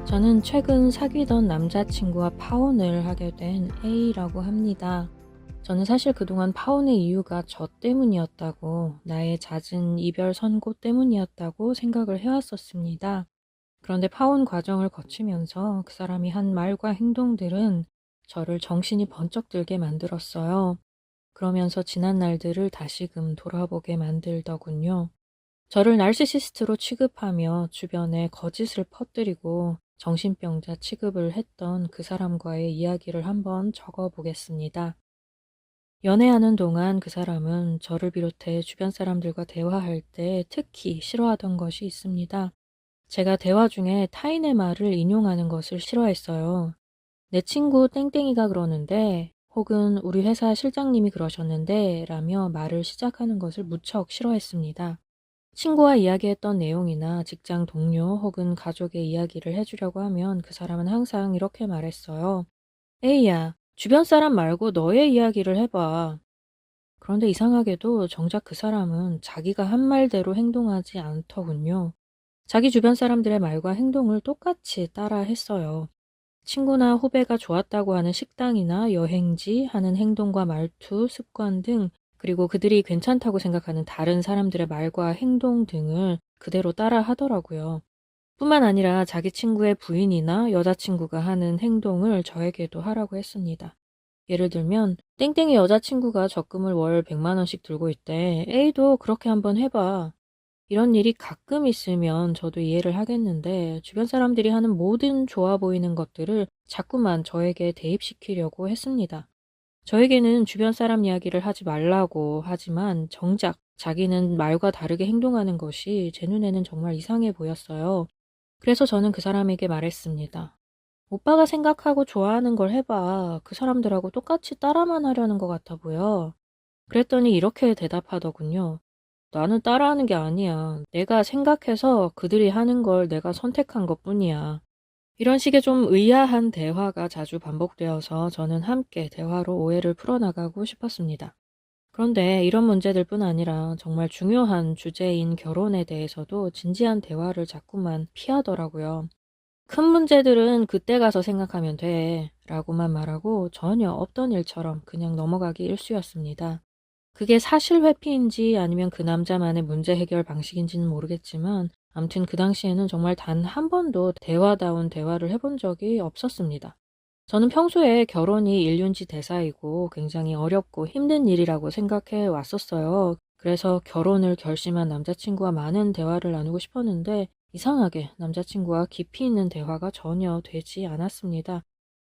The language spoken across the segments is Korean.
저는 최근 사귀던 남자친구와 파혼을 하게 된 A라고 합니다. 저는 사실 그동안 파혼의 이유가 저 때문이었다고, 나의 잦은 이별 선고 때문이었다고 생각을 해왔었습니다. 그런데 파혼 과정을 거치면서 그 사람이 한 말과 행동들은 저를 정신이 번쩍 들게 만들었어요. 그러면서 지난 날들을 다시금 돌아보게 만들더군요. 저를 나르시시스트로 취급하며 주변에 거짓을 퍼뜨리고 정신병자 취급을 했던 그 사람과의 이야기를 한번 적어보겠습니다. 연애하는 동안 그 사람은 저를 비롯해 주변 사람들과 대화할 때 특히 싫어하던 것이 있습니다. 제가 대화 중에 타인의 말을 인용하는 것을 싫어했어요. 내 친구 땡땡이가 그러는데 혹은 우리 회사 실장님이 그러셨는데 라며 말을 시작하는 것을 무척 싫어했습니다. 친구와 이야기했던 내용이나 직장 동료 혹은 가족의 이야기를 해주려고 하면 그 사람은 항상 이렇게 말했어요. 에이야, 주변 사람 말고 너의 이야기를 해봐. 그런데 이상하게도 정작 그 사람은 자기가 한 말대로 행동하지 않더군요. 자기 주변 사람들의 말과 행동을 똑같이 따라 했어요. 친구나 후배가 좋았다고 하는 식당이나 여행지, 하는 행동과 말투, 습관 등, 그리고 그들이 괜찮다고 생각하는 다른 사람들의 말과 행동 등을 그대로 따라 하더라고요. 뿐만 아니라 자기 친구의 부인이나 여자친구가 하는 행동을 저에게도 하라고 했습니다. 예를 들면 땡땡이 여자친구가 적금을 월 100만 원씩 들고 있대. A도 그렇게 한번 해봐. 이런 일이 가끔 있으면 저도 이해를 하겠는데 주변 사람들이 하는 모든 좋아 보이는 것들을 자꾸만 저에게 대입시키려고 했습니다. 저에게는 주변 사람 이야기를 하지 말라고 하지만 정작 자기는 말과 다르게 행동하는 것이 제 눈에는 정말 이상해 보였어요. 그래서 저는 그 사람에게 말했습니다. 오빠가 생각하고 좋아하는 걸 해봐. 그 사람들하고 똑같이 따라만 하려는 것 같아 보여. 그랬더니 이렇게 대답하더군요. 나는 따라하는 게 아니야. 내가 생각해서 그들이 하는 걸 내가 선택한 것뿐이야. 이런 식의 좀 의아한 대화가 자주 반복되어서 저는 함께 대화로 오해를 풀어나가고 싶었습니다. 그런데 이런 문제들뿐 아니라 정말 중요한 주제인 결혼에 대해서도 진지한 대화를 자꾸만 피하더라고요. 큰 문제들은 그때 가서 생각하면 돼 라고만 말하고 전혀 없던 일처럼 그냥 넘어가기 일쑤였습니다. 그게 사실 회피인지 아니면 그 남자만의 문제 해결 방식인지는 모르겠지만 아무튼 그 당시에는 정말 단 한 번도 대화다운 대화를 해본 적이 없었습니다. 저는 평소에 결혼이 일륜지대사이고 굉장히 어렵고 힘든 일이라고 생각해 왔었어요. 그래서 결혼을 결심한 남자친구와 많은 대화를 나누고 싶었는데 이상하게 남자친구와 깊이 있는 대화가 전혀 되지 않았습니다.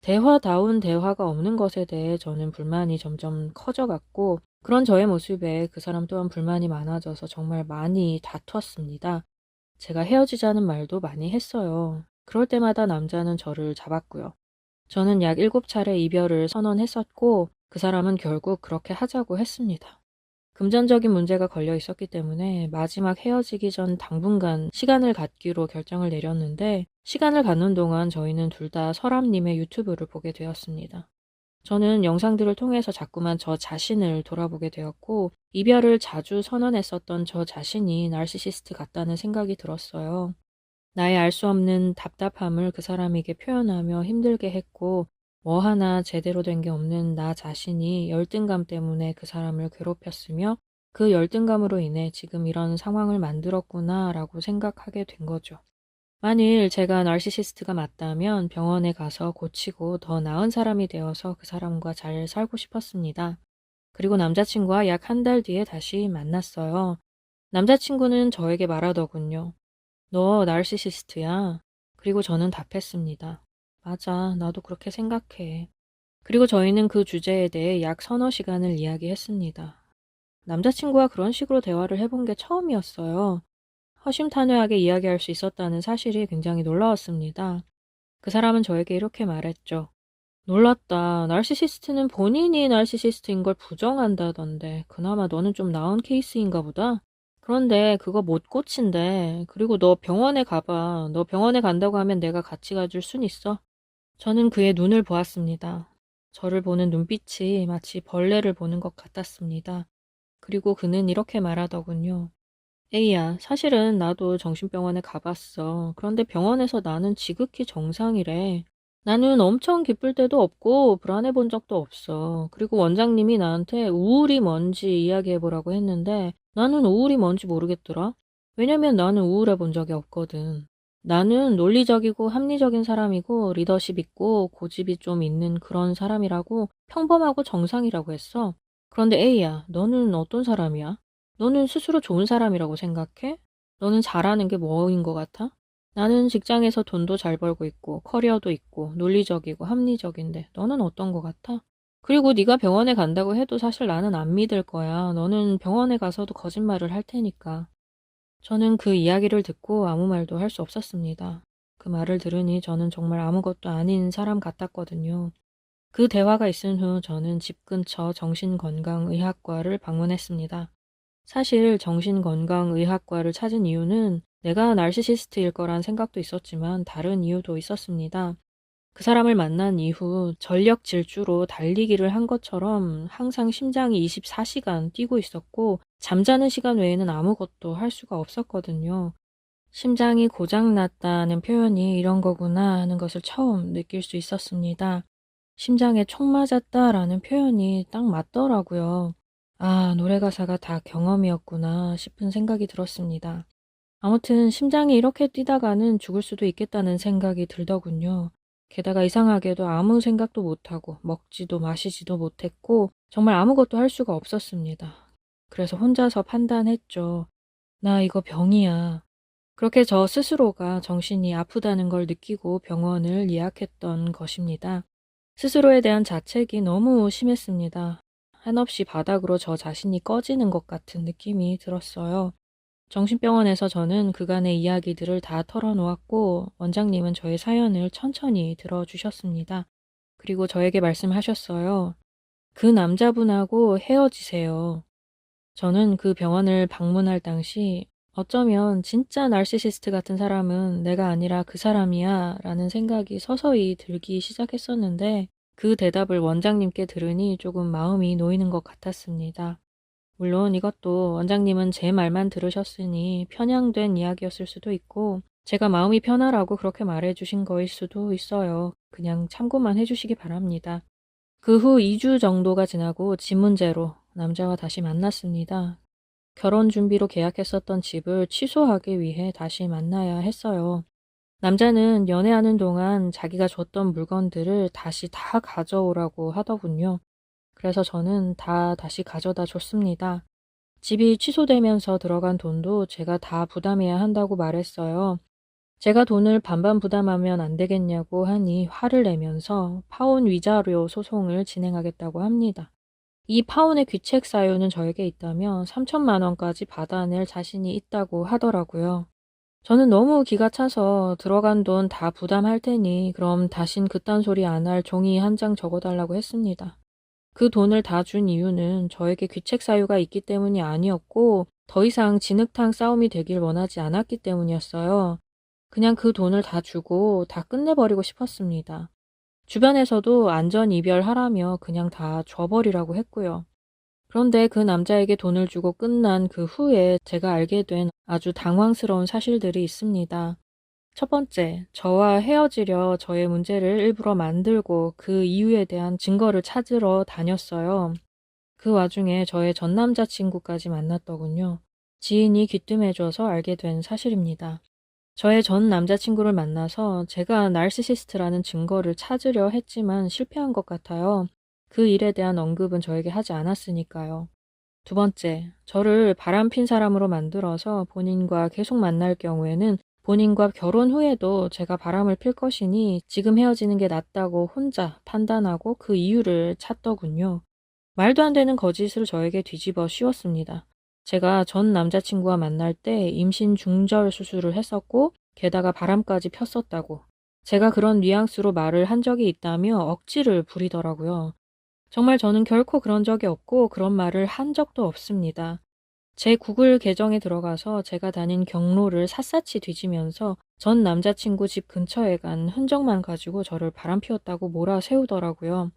대화다운 대화가 없는 것에 대해 저는 불만이 점점 커져갔고 그런 저의 모습에 그 사람 또한 불만이 많아져서 정말 많이 다투었습니다. 제가 헤어지자는 말도 많이 했어요. 그럴 때마다 남자는 저를 잡았고요. 저는 약 7차례 이별을 선언했었고 그 사람은 결국 그렇게 하자고 했습니다. 금전적인 문제가 걸려 있었기 때문에 마지막 헤어지기 전 당분간 시간을 갖기로 결정을 내렸는데 시간을 갖는 동안 저희는 둘 다 설암님의 유튜브를 보게 되었습니다. 저는 영상들을 통해서 자꾸만 저 자신을 돌아보게 되었고 이별을 자주 선언했었던 저 자신이 나르시시스트 같다는 생각이 들었어요. 나의 알 수 없는 답답함을 그 사람에게 표현하며 힘들게 했고 뭐 하나 제대로 된 게 없는 나 자신이 열등감 때문에 그 사람을 괴롭혔으며 그 열등감으로 인해 지금 이런 상황을 만들었구나 라고 생각하게 된 거죠. 만일 제가 나르시시스트가 맞다면 병원에 가서 고치고 더 나은 사람이 되어서 그 사람과 잘 살고 싶었습니다. 그리고 남자친구와 약 한 달 뒤에 다시 만났어요. 남자친구는 저에게 말하더군요. 너 나르시시스트야. 그리고 저는 답했습니다. 맞아, 나도 그렇게 생각해. 그리고 저희는 그 주제에 대해 약 서너 시간을 이야기했습니다. 남자친구와 그런 식으로 대화를 해본 게 처음이었어요. 허심탄회하게 이야기할 수 있었다는 사실이 굉장히 놀라웠습니다. 그 사람은 저에게 이렇게 말했죠. 놀랐다. 나르시시스트는 본인이 나르시시스트인 걸 부정한다던데 그나마 너는 좀 나은 케이스인가 보다. 그런데 그거 못 고친대. 그리고 너 병원에 가봐. 너 병원에 간다고 하면 내가 같이 가줄 순 있어? 저는 그의 눈을 보았습니다. 저를 보는 눈빛이 마치 벌레를 보는 것 같았습니다. 그리고 그는 이렇게 말하더군요. A야, 사실은 나도 정신병원에 가봤어. 그런데 병원에서 나는 지극히 정상이래. 나는 엄청 기쁠 때도 없고 불안해 본 적도 없어. 그리고 원장님이 나한테 우울이 뭔지 이야기해 보라고 했는데 나는 우울이 뭔지 모르겠더라. 왜냐면 나는 우울해 본 적이 없거든. 나는 논리적이고 합리적인 사람이고 리더십 있고 고집이 좀 있는 그런 사람이라고 평범하고 정상이라고 했어. 그런데 A야, 너는 어떤 사람이야? 너는 스스로 좋은 사람이라고 생각해? 너는 잘하는 게 뭐인 것 같아? 나는 직장에서 돈도 잘 벌고 있고 커리어도 있고 논리적이고 합리적인데 너는 어떤 것 같아? 그리고 네가 병원에 간다고 해도 사실 나는 안 믿을 거야. 너는 병원에 가서도 거짓말을 할 테니까. 저는 그 이야기를 듣고 아무 말도 할 수 없었습니다. 그 말을 들으니 저는 정말 아무것도 아닌 사람 같았거든요. 그 대화가 있은 후 저는 집 근처 정신건강의학과를 방문했습니다. 사실 정신건강의학과를 찾은 이유는 내가 나르시시스트일 거란 생각도 있었지만 다른 이유도 있었습니다. 그 사람을 만난 이후 전력 질주로 달리기를 한 것처럼 항상 심장이 24시간 뛰고 있었고 잠자는 시간 외에는 아무것도 할 수가 없었거든요. 심장이 고장났다는 표현이 이런 거구나 하는 것을 처음 느낄 수 있었습니다. 심장에 총 맞았다라는 표현이 딱 맞더라고요. 아, 노래 가사가 다 경험이었구나 싶은 생각이 들었습니다. 아무튼 심장이 이렇게 뛰다가는 죽을 수도 있겠다는 생각이 들더군요. 게다가 이상하게도 아무 생각도 못하고 먹지도 마시지도 못했고 정말 아무것도 할 수가 없었습니다. 그래서 혼자서 판단했죠. 나 이거 병이야. 그렇게 저 스스로가 정신이 아프다는 걸 느끼고 병원을 예약했던 것입니다. 스스로에 대한 자책이 너무 심했습니다. 한없이 바닥으로 저 자신이 꺼지는 것 같은 느낌이 들었어요. 정신병원에서 저는 그간의 이야기들을 다 털어놓았고 원장님은 저의 사연을 천천히 들어주셨습니다. 그리고 저에게 말씀하셨어요. 그 남자분하고 헤어지세요. 저는 그 병원을 방문할 당시 어쩌면 진짜 나르시시스트 같은 사람은 내가 아니라 그 사람이야 라는 생각이 서서히 들기 시작했었는데 그 대답을 원장님께 들으니 조금 마음이 놓이는 것 같았습니다. 물론 이것도 원장님은 제 말만 들으셨으니 편향된 이야기였을 수도 있고 제가 마음이 편하라고 그렇게 말해주신 거일 수도 있어요. 그냥 참고만 해주시기 바랍니다. 그 후 2주 정도가 지나고 집 문제로 남자와 다시 만났습니다. 결혼 준비로 계약했었던 집을 취소하기 위해 다시 만나야 했어요. 남자는 연애하는 동안 자기가 줬던 물건들을 다시 다 가져오라고 하더군요. 그래서 저는 다 다시 가져다 줬습니다. 집이 취소되면서 들어간 돈도 제가 다 부담해야 한다고 말했어요. 제가 돈을 반반 부담하면 안 되겠냐고 하니 화를 내면서 파혼 위자료 소송을 진행하겠다고 합니다. 이 파혼의 귀책 사유는 저에게 있다며 3천만 원까지 받아낼 자신이 있다고 하더라고요. 저는 너무 기가 차서 들어간 돈 다 부담할 테니 그럼 다신 그딴 소리 안 할 종이 한 장 적어달라고 했습니다. 그 돈을 다 준 이유는 저에게 귀책 사유가 있기 때문이 아니었고 더 이상 진흙탕 싸움이 되길 원하지 않았기 때문이었어요. 그냥 그 돈을 다 주고 다 끝내버리고 싶었습니다. 주변에서도 안전 이별하라며 그냥 다 줘버리라고 했고요. 그런데 그 남자에게 돈을 주고 끝난 그 후에 제가 알게 된 아주 당황스러운 사실들이 있습니다. 첫 번째, 저와 헤어지려 저의 문제를 일부러 만들고 그 이유에 대한 증거를 찾으러 다녔어요. 그 와중에 저의 전 남자친구까지 만났더군요. 지인이 귀뜸해줘서 알게 된 사실입니다. 저의 전 남자친구를 만나서 제가 나르시시스트라는 증거를 찾으려 했지만 실패한 것 같아요. 그 일에 대한 언급은 저에게 하지 않았으니까요. 두 번째, 저를 바람핀 사람으로 만들어서 본인과 계속 만날 경우에는 본인과 결혼 후에도 제가 바람을 필 것이니 지금 헤어지는 게 낫다고 혼자 판단하고 그 이유를 찾더군요. 말도 안 되는 거짓을 저에게 뒤집어 씌웠습니다. 제가 전 남자친구와 만날 때 임신 중절 수술을 했었고 게다가 바람까지 폈었다고. 제가 그런 뉘앙스로 말을 한 적이 있다며 억지를 부리더라고요. 정말 저는 결코 그런 적이 없고 그런 말을 한 적도 없습니다. 제 구글 계정에 들어가서 제가 다닌 경로를 샅샅이 뒤지면서 전 남자친구 집 근처에 간 흔적만 가지고 저를 바람피웠다고 몰아세우더라고요.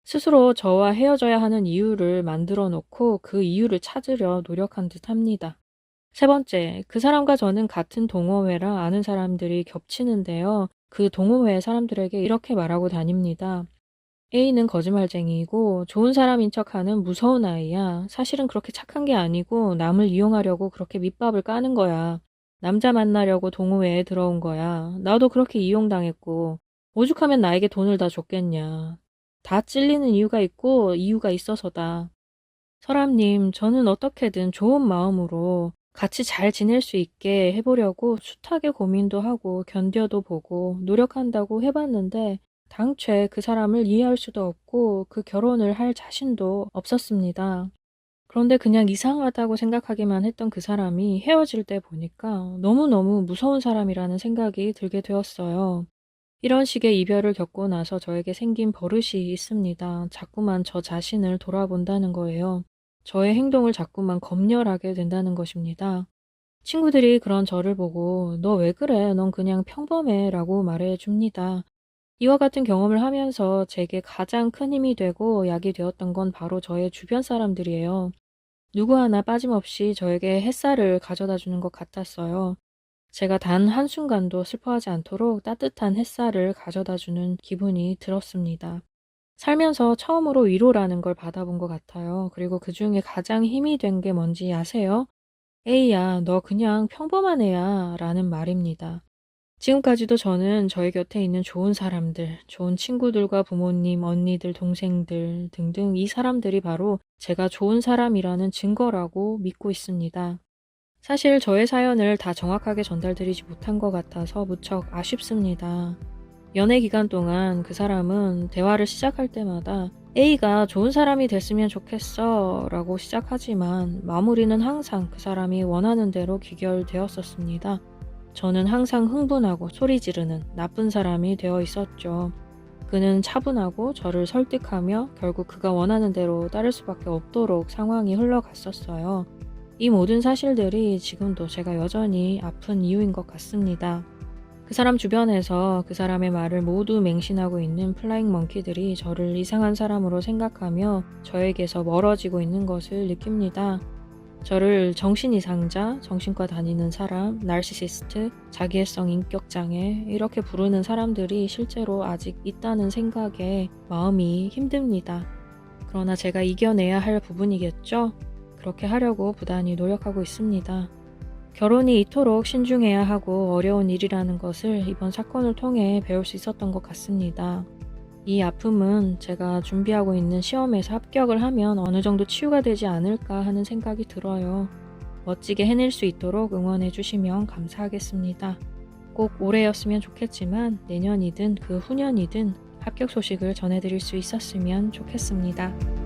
스스로 저와 헤어져야 하는 이유를 만들어 놓고 그 이유를 찾으려 노력한 듯 합니다. 세 번째, 그 사람과 저는 같은 동호회라 아는 사람들이 겹치는데요. 그 동호회 사람들에게 이렇게 말하고 다닙니다. A는 거짓말쟁이이고 좋은 사람인 척하는 무서운 아이야. 사실은 그렇게 착한 게 아니고 남을 이용하려고 그렇게 밑밥을 까는 거야. 남자 만나려고 동호회에 들어온 거야. 나도 그렇게 이용당했고 오죽하면 나에게 돈을 다 줬겠냐. 다 찔리는 이유가 있고 이유가 있어서다. 설암님, 저는 어떻게든 좋은 마음으로 같이 잘 지낼 수 있게 해보려고 숱하게 고민도 하고 견뎌도 보고 노력한다고 해봤는데 당최 그 사람을 이해할 수도 없고 그 결혼을 할 자신도 없었습니다. 그런데 그냥 이상하다고 생각하기만 했던 그 사람이 헤어질 때 보니까 너무너무 무서운 사람이라는 생각이 들게 되었어요. 이런 식의 이별을 겪고 나서 저에게 생긴 버릇이 있습니다. 자꾸만 저 자신을 돌아본다는 거예요. 저의 행동을 자꾸만 검열하게 된다는 것입니다. 친구들이 그런 저를 보고 너 왜 그래? 넌 그냥 평범해 라고 말해 줍니다. 이와 같은 경험을 하면서 제게 가장 큰 힘이 되고 약이 되었던 건 바로 저의 주변 사람들이에요. 누구 하나 빠짐없이 저에게 햇살을 가져다 주는 것 같았어요. 제가 단 한순간도 슬퍼하지 않도록 따뜻한 햇살을 가져다 주는 기분이 들었습니다. 살면서 처음으로 위로라는 걸 받아본 것 같아요. 그리고 그 중에 가장 힘이 된 게 뭔지 아세요? 에이야, 너 그냥 평범한 애야 라는 말입니다. 지금까지도 저는 저희 곁에 있는 좋은 사람들, 좋은 친구들과 부모님, 언니들, 동생들 등등 이 사람들이 바로 제가 좋은 사람이라는 증거라고 믿고 있습니다. 사실 저의 사연을 다 정확하게 전달드리지 못한 것 같아서 무척 아쉽습니다. 연애 기간 동안 그 사람은 대화를 시작할 때마다 A가 좋은 사람이 됐으면 좋겠어 라고 시작하지만 마무리는 항상 그 사람이 원하는 대로 귀결되었었습니다. 저는 항상 흥분하고 소리 지르는 나쁜 사람이 되어 있었죠. 그는 차분하고 저를 설득하며 결국 그가 원하는 대로 따를 수밖에 없도록 상황이 흘러갔었어요. 이 모든 사실들이 지금도 제가 여전히 아픈 이유인 것 같습니다. 그 사람 주변에서 그 사람의 말을 모두 맹신하고 있는 플라잉 먼키들이 저를 이상한 사람으로 생각하며 저에게서 멀어지고 있는 것을 느낍니다. 저를 정신이상자, 정신과 다니는 사람, 나르시시스트, 자기애성 인격장애 이렇게 부르는 사람들이 실제로 아직 있다는 생각에 마음이 힘듭니다. 그러나 제가 이겨내야 할 부분이겠죠? 그렇게 하려고 부단히 노력하고 있습니다. 결혼이 이토록 신중해야 하고 어려운 일이라는 것을 이번 사건을 통해 배울 수 있었던 것 같습니다. 이 아픔은 제가 준비하고 있는 시험에서 합격을 하면 어느 정도 치유가 되지 않을까 하는 생각이 들어요. 멋지게 해낼 수 있도록 응원해 주시면 감사하겠습니다. 꼭 올해였으면 좋겠지만 내년이든 그 후년이든 합격 소식을 전해드릴 수 있었으면 좋겠습니다.